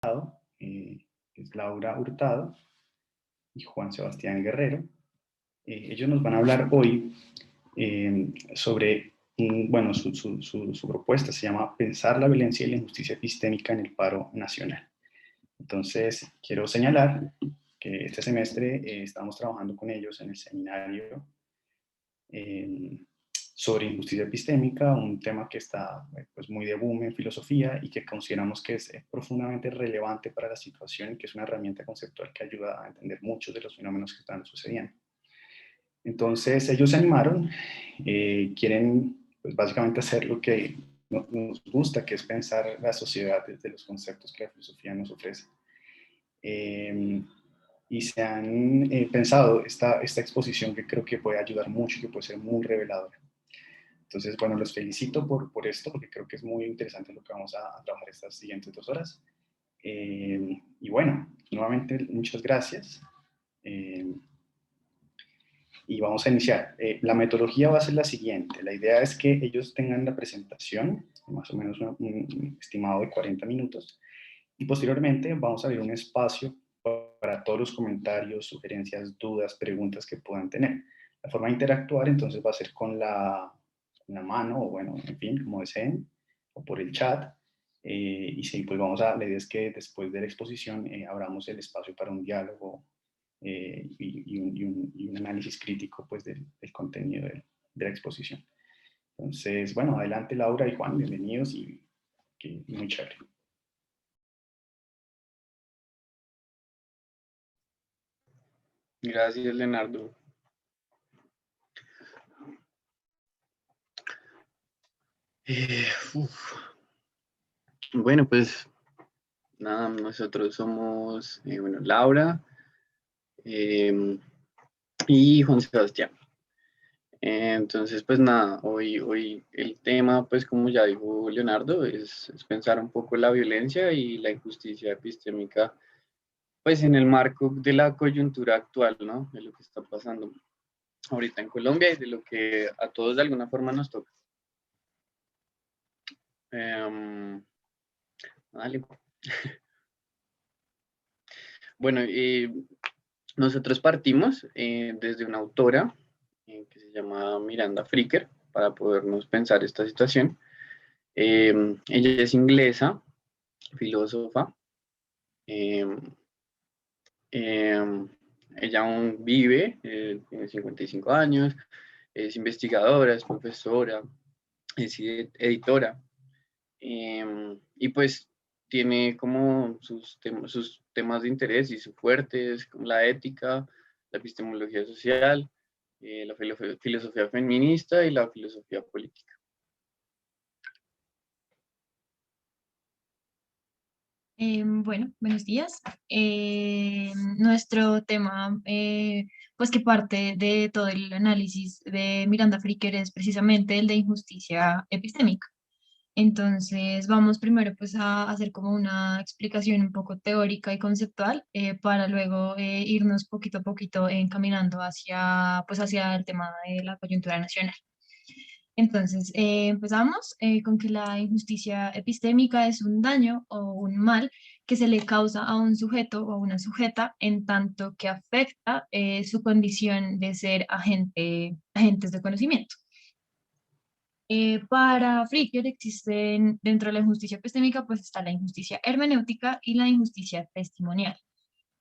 es Laura Hurtado y Juan Sebastián Guerrero. Ellos nos van a hablar hoy sobre, bueno, su propuesta se llama Pensar la violencia y la injusticia epistémica en el paro nacional. Entonces, quiero señalar que este semestre estamos trabajando con ellos en el seminario sobre injusticia epistémica, un tema que está pues, muy de boom en filosofía y que consideramos que es profundamente relevante para la situación y que es una herramienta conceptual que ayuda a entender muchos de los fenómenos que están sucediendo. Entonces ellos se animaron, quieren pues, básicamente hacer lo que nos gusta, que es pensar la sociedad desde los conceptos que la filosofía nos ofrece. Y se han pensado esta exposición que creo que puede ayudar mucho y que puede ser muy reveladora. Entonces, bueno, los felicito por esto, porque creo que es muy interesante lo que vamos a trabajar estas siguientes 2 horas. Y bueno, nuevamente muchas gracias. Y vamos a iniciar. La metodología va a ser la siguiente. La idea es que ellos tengan la presentación, más o menos un estimado de 40 minutos, y posteriormente vamos a abrir un espacio para todos los comentarios, sugerencias, dudas, preguntas que puedan tener. La forma de interactuar entonces va a ser con la mano, o bueno, en fin, como deseen, o por el chat. Y sí, pues la idea es que después de la exposición abramos el espacio para un diálogo y un análisis crítico pues, del contenido de la exposición. Entonces, bueno, adelante Laura y Juan, bienvenidos y muy chévere. Gracias, Leonardo. Bueno, pues nada, nosotros somos, bueno, Laura y Juan Sebastián. Entonces, pues nada, hoy el tema, pues como ya dijo Leonardo, es pensar un poco la violencia y la injusticia epistémica, pues en el marco de la coyuntura actual, ¿no? De lo que está pasando ahorita en Colombia y de lo que a todos de alguna forma nos toca. Dale. Bueno, nosotros partimos desde una autora que se llama Miranda Fricker para podernos pensar esta situación. Ella es inglesa, filósofa. Ella aún vive, tiene 55 años, es investigadora, es profesora, es editora. Y pues tiene como sus temas de interés y sus fuertes, como la ética, la epistemología social, la filosofía feminista y la filosofía política. Bueno, buenos días. Nuestro tema, pues que parte de todo el análisis de Miranda Fricker es precisamente el de injusticia epistémica. Entonces, vamos primero pues a hacer como una explicación un poco teórica y conceptual para luego irnos poquito a poquito encaminando hacia el tema de la coyuntura nacional. Entonces, empezamos con que la injusticia epistémica es un daño o un mal que se le causa a un sujeto o a una sujeta en tanto que afecta su condición de ser agentes de conocimiento. Para Fricker existen dentro de la injusticia epistémica, pues está la injusticia hermenéutica y la injusticia testimonial.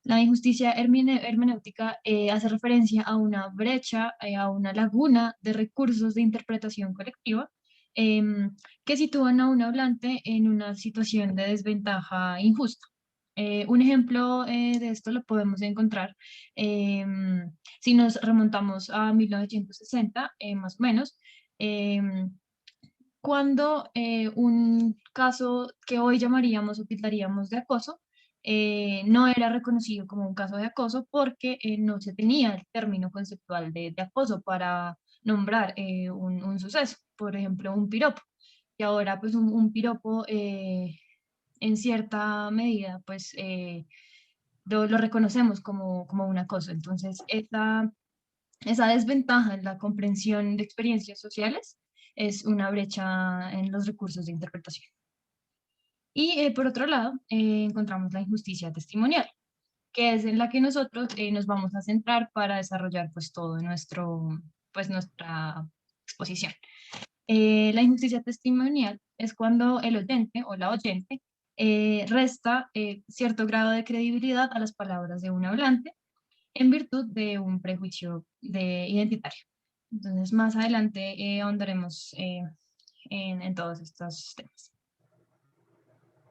La injusticia hermenéutica hace referencia a una brecha, a una laguna de recursos de interpretación colectiva que sitúan a un hablante en una situación de desventaja injusta. Un ejemplo de esto lo podemos encontrar si nos remontamos a 1960, más o menos, cuando un caso que hoy llamaríamos o tildaríamos de acoso no era reconocido como un caso de acoso porque no se tenía el término conceptual de acoso para nombrar un suceso, por ejemplo, un piropo. Y ahora, pues, un piropo en cierta medida, pues, lo reconocemos como un acoso. Entonces, esa desventaja en la comprensión de experiencias sociales es una brecha en los recursos de interpretación. Y por otro lado, encontramos la injusticia testimonial, que es en la que nosotros nos vamos a centrar para desarrollar pues todo nuestra exposición. La injusticia testimonial es cuando el oyente o la oyente resta cierto grado de credibilidad a las palabras de un hablante en virtud de un prejuicio identitario. Entonces, más adelante ahondaremos en todos estos temas.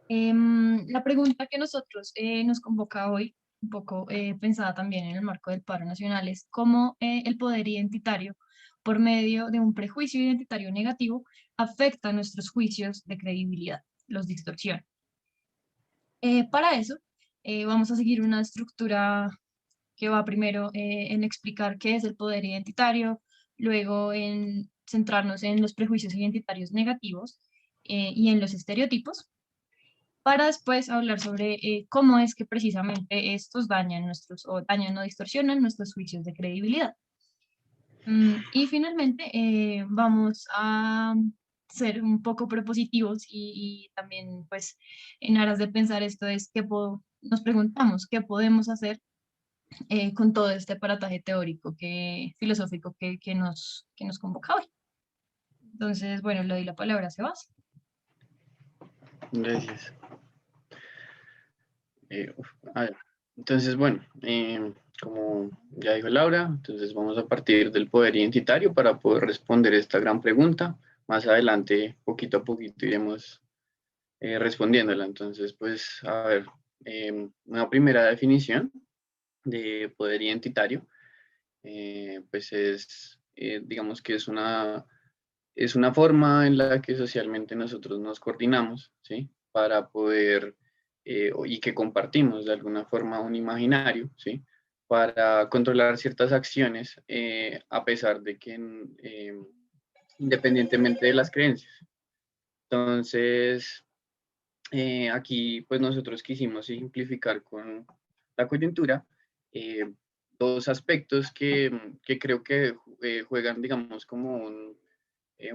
La pregunta que nosotros nos convoca hoy, un poco pensada también en el marco del paro nacional, es cómo el poder identitario, por medio de un prejuicio identitario negativo, afecta nuestros juicios de credibilidad, los distorsiona. Para eso, vamos a seguir una estructura que va primero en explicar qué es el poder identitario, luego en centrarnos en los prejuicios identitarios negativos y en los estereotipos, para después hablar sobre cómo es que precisamente estos dañan o distorsionan nuestros juicios de credibilidad. Y finalmente vamos a ser un poco propositivos y también pues en aras de pensar esto es que nos preguntamos qué podemos hacer con todo este aparataje teórico, filosófico que nos convoca hoy. Entonces, bueno, le doy la palabra a Sebas. Gracias. A ver, entonces, bueno, como ya dijo Laura, entonces vamos a partir del poder identitario para poder responder esta gran pregunta. Más adelante, poquito a poquito, iremos respondiéndola. Entonces, pues, a ver, una primera definición de poder identitario, pues digamos que es una forma en la que socialmente nosotros nos coordinamos, ¿sí? Para poder, y que compartimos de alguna forma un imaginario, ¿sí? Para controlar ciertas acciones, a pesar de que, independientemente de las creencias. Entonces, aquí pues nosotros quisimos simplificar con la coyuntura dos aspectos que creo que juegan, digamos, como un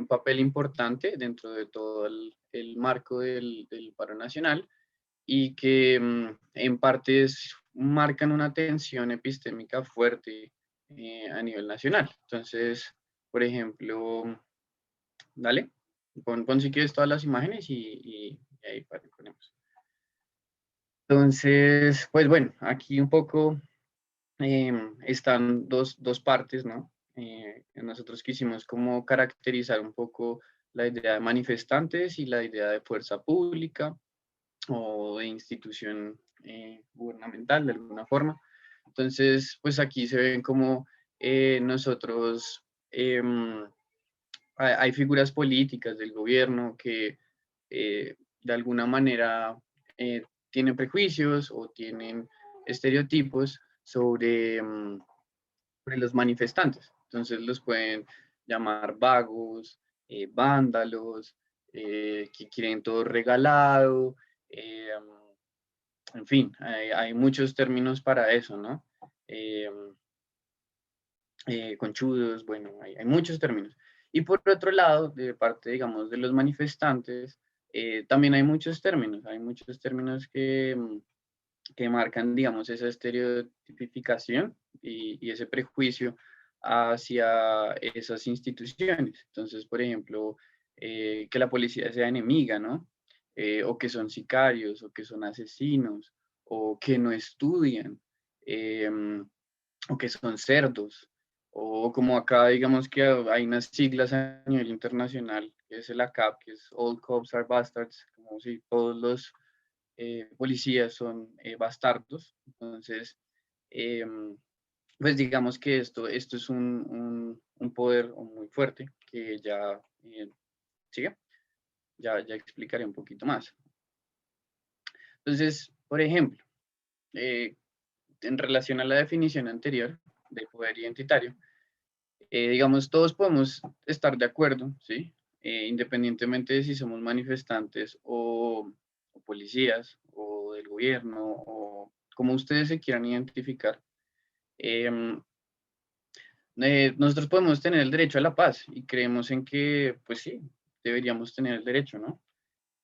papel importante dentro de todo el marco del paro nacional y que en partes marcan una tensión epistémica fuerte a nivel nacional. Entonces, por ejemplo, dale, pon si quieres todas las imágenes y ahí ponemos. Entonces, pues bueno, aquí un poco están dos partes, ¿no? Nosotros quisimos como caracterizar un poco la idea de manifestantes y la idea de fuerza pública o de institución gubernamental de alguna forma. Entonces, pues aquí se ven como nosotros, hay figuras políticas del gobierno que de alguna manera tienen prejuicios o tienen estereotipos sobre, sobre los manifestantes. Entonces los pueden llamar vagos, vándalos, que quieren todo regalado, en fin, hay muchos términos para eso, ¿no? Conchudos, bueno, hay muchos términos. Y por otro lado, de parte, digamos, de los manifestantes, también hay muchos términos que marcan, digamos, esa estereotipificación y ese prejuicio hacia esas instituciones. Entonces, por ejemplo, que la policía sea enemiga, ¿no? O que son sicarios, o que son asesinos, o que no estudian, o que son cerdos, o como acá, digamos que hay unas siglas a nivel internacional, que es el ACAB, que es All Cops Are Bastards, como si todos los policías son bastardos. Entonces, pues digamos que esto es un poder muy fuerte que ya, sigue, ya explicaré un poquito más. Entonces, por ejemplo, en relación a la definición anterior de poder identitario, digamos, todos podemos estar de acuerdo, ¿sí? Independientemente de si somos manifestantes o policías o del gobierno o como ustedes se quieran identificar. Nosotros podemos tener el derecho a la paz y creemos en que, pues sí, deberíamos tener el derecho, ¿no?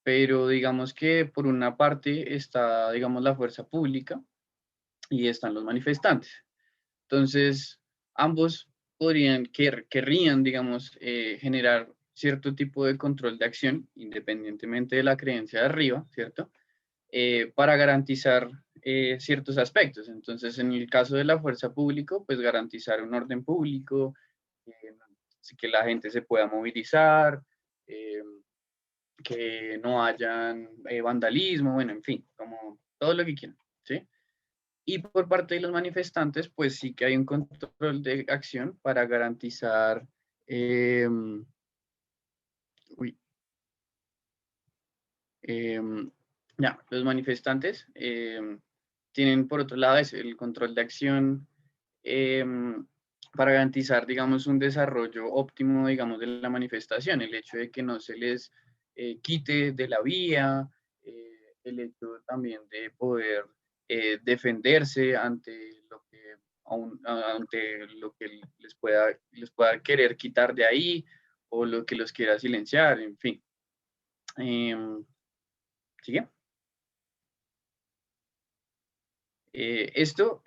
pero digamos que por una parte está, digamos, la fuerza pública y están los manifestantes. Entonces, ambos querrían, digamos, generar cierto tipo de control de acción, independientemente de la creencia de arriba, ¿cierto? Para garantizar ciertos aspectos. Entonces, en el caso de la fuerza pública, pues garantizar un orden público, eh, que la gente se pueda movilizar, eh, que no hayan vandalismo, bueno, en fin, como todo lo que quieran, ¿sí? Y por parte de los manifestantes, pues sí que hay un control de acción para garantizar, eh, uy, ya, los manifestantes tienen por otro lado el control de acción para garantizar, digamos, un desarrollo óptimo, digamos, de la manifestación, el hecho de que no se les quite de la vía, el hecho también de poder defenderse ante lo que, ante lo que les pueda querer quitar de ahí o lo que los quiera silenciar, en fin. ¿Sigue? Esto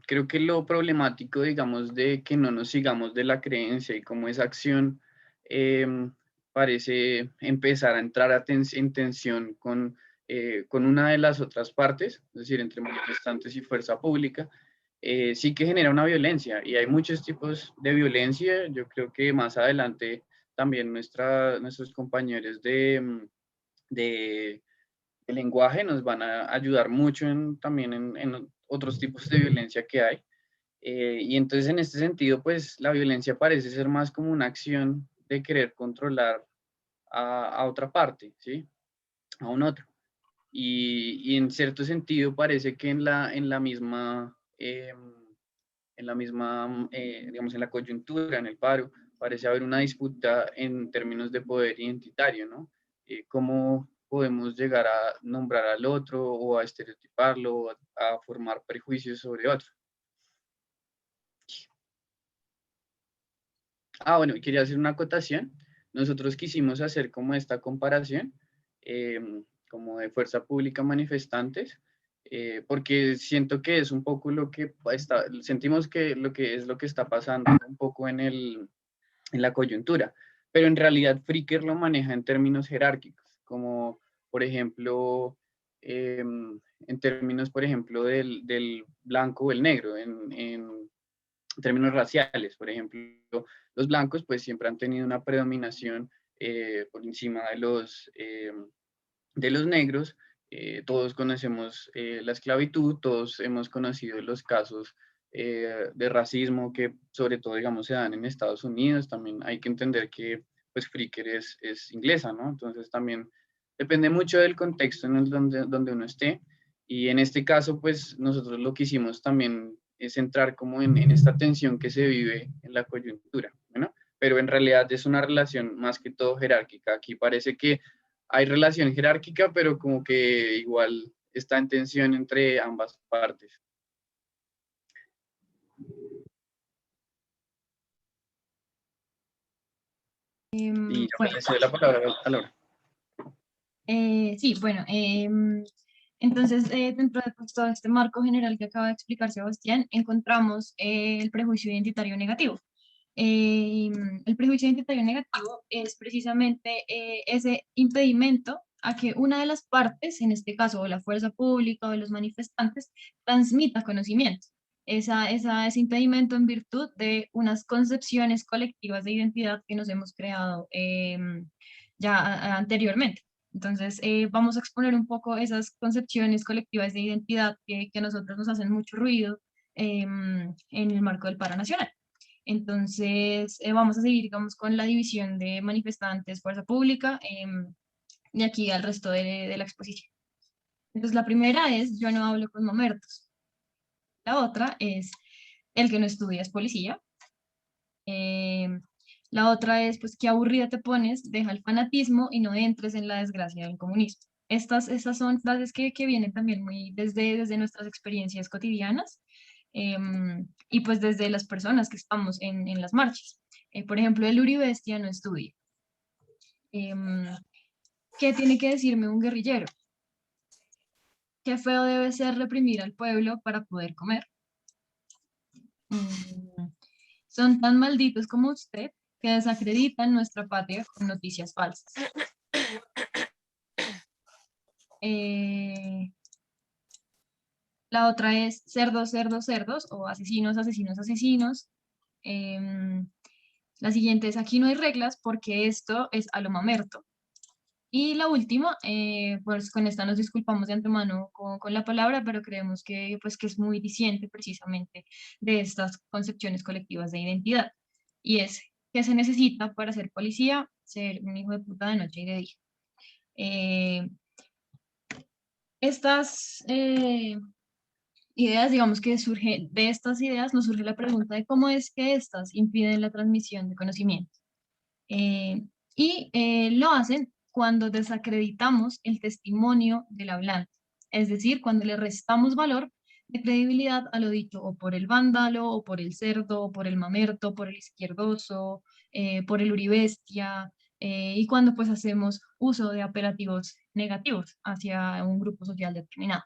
creo que lo problemático, digamos, de que no nos sigamos de la creencia y cómo esa acción parece empezar a entrar en tensión con una de las otras partes, es decir, entre manifestantes y fuerza pública, sí que genera una violencia y hay muchos tipos de violencia. Yo creo que más adelante también nuestros compañeros de el lenguaje nos van a ayudar mucho también en otros tipos de violencia que hay. Y entonces en este sentido, pues la violencia parece ser más como una acción de querer controlar a otra parte, ¿sí? A un otro. Y en cierto sentido parece que en la misma digamos, en la coyuntura, en el paro, parece haber una disputa en términos de poder identitario, ¿no? Cómo podemos llegar a nombrar al otro o a estereotiparlo o a formar prejuicios sobre otro. Ah, bueno, quería hacer una acotación. Nosotros quisimos hacer como esta comparación, eh, como de fuerza pública manifestantes, porque siento que es un poco lo que sentimos que lo que es lo que está pasando un poco en la coyuntura, pero en realidad Fricker lo maneja en términos jerárquicos, como por ejemplo, en términos, por ejemplo, del blanco o el negro, en términos raciales, por ejemplo, los blancos pues siempre han tenido una predominación por encima de los negros. Todos conocemos la esclavitud, todos hemos conocido los casos de racismo que sobre todo, digamos, se dan en Estados Unidos. También hay que entender que pues Fricker es inglesa, ¿no? Entonces también depende mucho del contexto en el donde uno esté. Y en este caso, pues nosotros lo que hicimos también es entrar como en esta tensión que se vive en la coyuntura, ¿no? Pero en realidad es una relación más que todo jerárquica. Aquí parece que hay relación jerárquica, pero como que igual está en tensión entre ambas partes. Y ya Bueno, le cedo la palabra a Laura. sí, bueno, entonces dentro de pues, todo este marco general que acaba de explicar Sebastián, encontramos el prejuicio identitario negativo. El prejuicio identitario negativo es precisamente ese impedimento a que una de las partes, en este caso o la fuerza pública o los manifestantes, transmita conocimiento. Ese impedimento en virtud de unas concepciones colectivas de identidad que nos hemos creado anteriormente. Entonces, vamos a exponer un poco esas concepciones colectivas de identidad que a nosotros nos hacen mucho ruido en el marco del paro nacional. Entonces, vamos a seguir, digamos, con la división de manifestantes, fuerza pública, de aquí al resto de la exposición. Entonces, la primera es yo no hablo con mamertos. La otra es el que no estudia es policía. Eh, la otra es, pues, qué aburrida te pones, deja el fanatismo y no entres en la desgracia del comunismo. Estas son frases que vienen también muy desde nuestras experiencias cotidianas y pues desde las personas que estamos en las marchas. Por ejemplo, el Uribestia no estudia. Em, ¿Qué tiene que decirme un guerrillero? Qué feo debe ser reprimir al pueblo para poder comer. Mm, Son tan malditos como usted que desacreditan nuestra patria con noticias falsas. Eh, la otra es cerdos, cerdos, cerdos o asesinos, asesinos, asesinos. Em, la siguiente es aquí no hay reglas porque esto es a lo mamerto. Y la última, pues con esta nos disculpamos de antemano con la palabra, pero creemos que, pues, que es muy diciente precisamente de estas concepciones colectivas de identidad. Y es, ¿qué se necesita para ser policía? Ser un hijo de puta de noche y de día. Eh, estas ideas, digamos que surge de estas ideas, nos surge la pregunta de cómo es que estas impiden la transmisión de conocimiento. Eh, lo hacen cuando desacreditamos el testimonio del hablante, es decir, cuando le restamos valor de credibilidad a lo dicho o por el vándalo, o por el cerdo, o por el mamerto, por el izquierdoso, por el uribestia, y cuando pues hacemos uso de apelativos negativos hacia un grupo social determinado.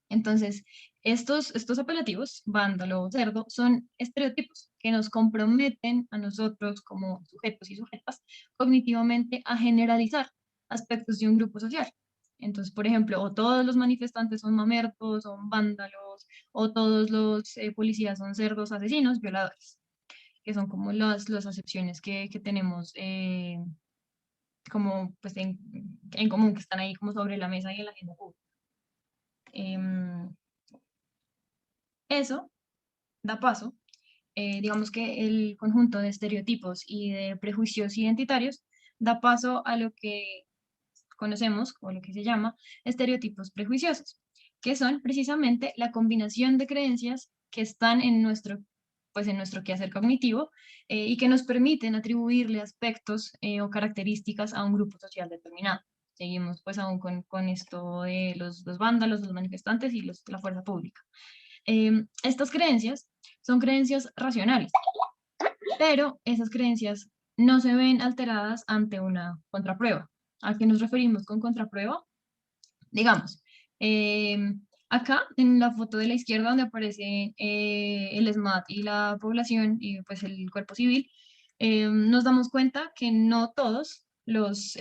Entonces, estos apelativos, vándalo, cerdo, son estereotipos que nos comprometen a nosotros como sujetos y sujetas cognitivamente a generalizar aspectos de un grupo social. Entonces, por ejemplo, o todos los manifestantes son mamertos, son vándalos, o todos los policías son cerdos, asesinos, violadores, que son como las acepciones que tenemos como pues en común, que están ahí como sobre la mesa y en la agenda pública. Em, Eso da paso, digamos que el conjunto de estereotipos y de prejuicios identitarios da paso a lo que conocemos o lo que se llama estereotipos prejuiciosos, que son precisamente la combinación de creencias que están pues en nuestro quehacer cognitivo y que nos permiten atribuirle aspectos o características a un grupo social determinado. Seguimos pues aún con esto de los vándalos, los manifestantes y la fuerza pública. Estas creencias son creencias racionales, pero esas creencias no se ven alteradas ante una contraprueba. ¿A qué nos referimos con contraprueba? Digamos, acá en la foto de la izquierda donde aparece el SMAT y la población y pues el cuerpo civil, nos damos cuenta que no todos los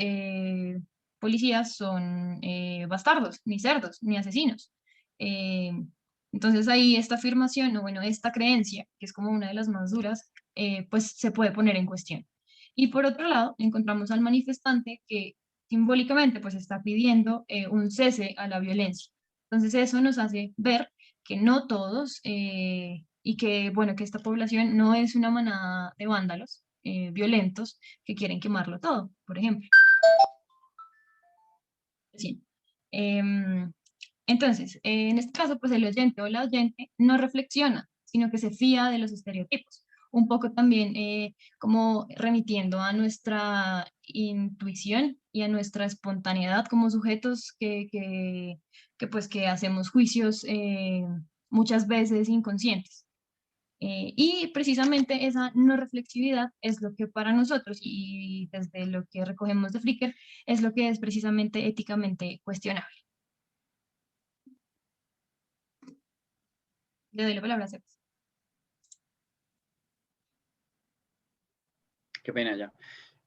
policías son bastardos, ni cerdos, ni asesinos. Eh, entonces ahí esta afirmación, o bueno, esta creencia, que es como una de las más duras, pues se puede poner en cuestión. Y por otro lado, encontramos al manifestante que simbólicamente pues está pidiendo un cese a la violencia. Entonces eso nos hace ver que no todos y que bueno, que esta población no es una manada de vándalos violentos que quieren quemarlo todo, por ejemplo. Sí. Em, entonces, en este caso, pues el oyente o la oyente no reflexiona, sino que se fía de los estereotipos. Un poco también como remitiendo a nuestra intuición y a nuestra espontaneidad como sujetos pues que hacemos juicios muchas veces inconscientes. Y precisamente esa no reflexividad es lo que para nosotros y desde lo que recogemos de Flickr es lo que es precisamente éticamente cuestionable. Le doy la palabra a Sebas. Qué pena ya.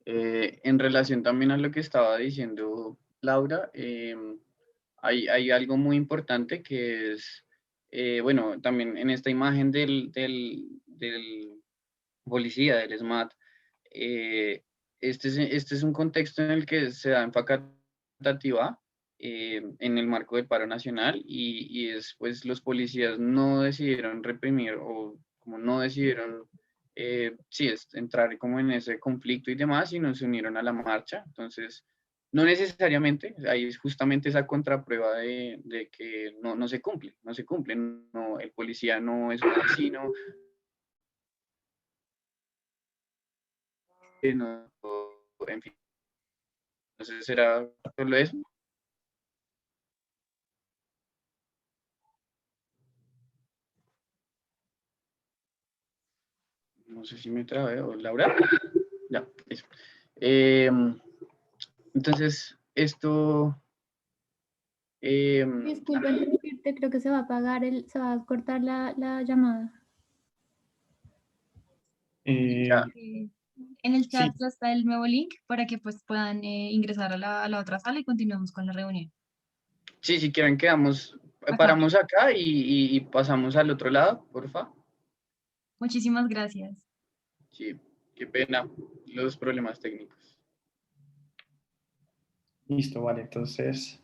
En relación también a lo que estaba diciendo Laura, hay algo muy importante que es, bueno, también en esta imagen del policía, del SMAT, eh, este es un contexto en el que se da en facultativa en el marco del paro nacional y es, pues los policías no decidieron reprimir o como no decidieron, sí, entrar como en ese conflicto y demás, sino se unieron a la marcha. Entonces, no necesariamente, ahí es justamente esa contraprueba de que no se cumple, no se cumple, no, el policía no es un asesino, no, en fin. Entonces era solo eso. No sé si me trabé o Laura. Ya, eso. Entonces, esto... Disculpa interrumpirte, creo que se va a apagar se va a cortar la llamada. ya. En el chat Sí, ya está el nuevo link para que pues puedan ingresar a la otra sala y continuemos con la reunión. Sí, si quieren quedamos, Acá. paramos acá y pasamos al otro lado, porfa. Muchísimas gracias. Sí, qué pena, los problemas técnicos. listo, vale. Entonces,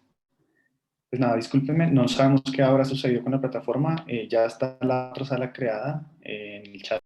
pues nada, discúlpenme, no sabemos qué habrá sucedido con la plataforma. Ya está la otra sala creada en el chat.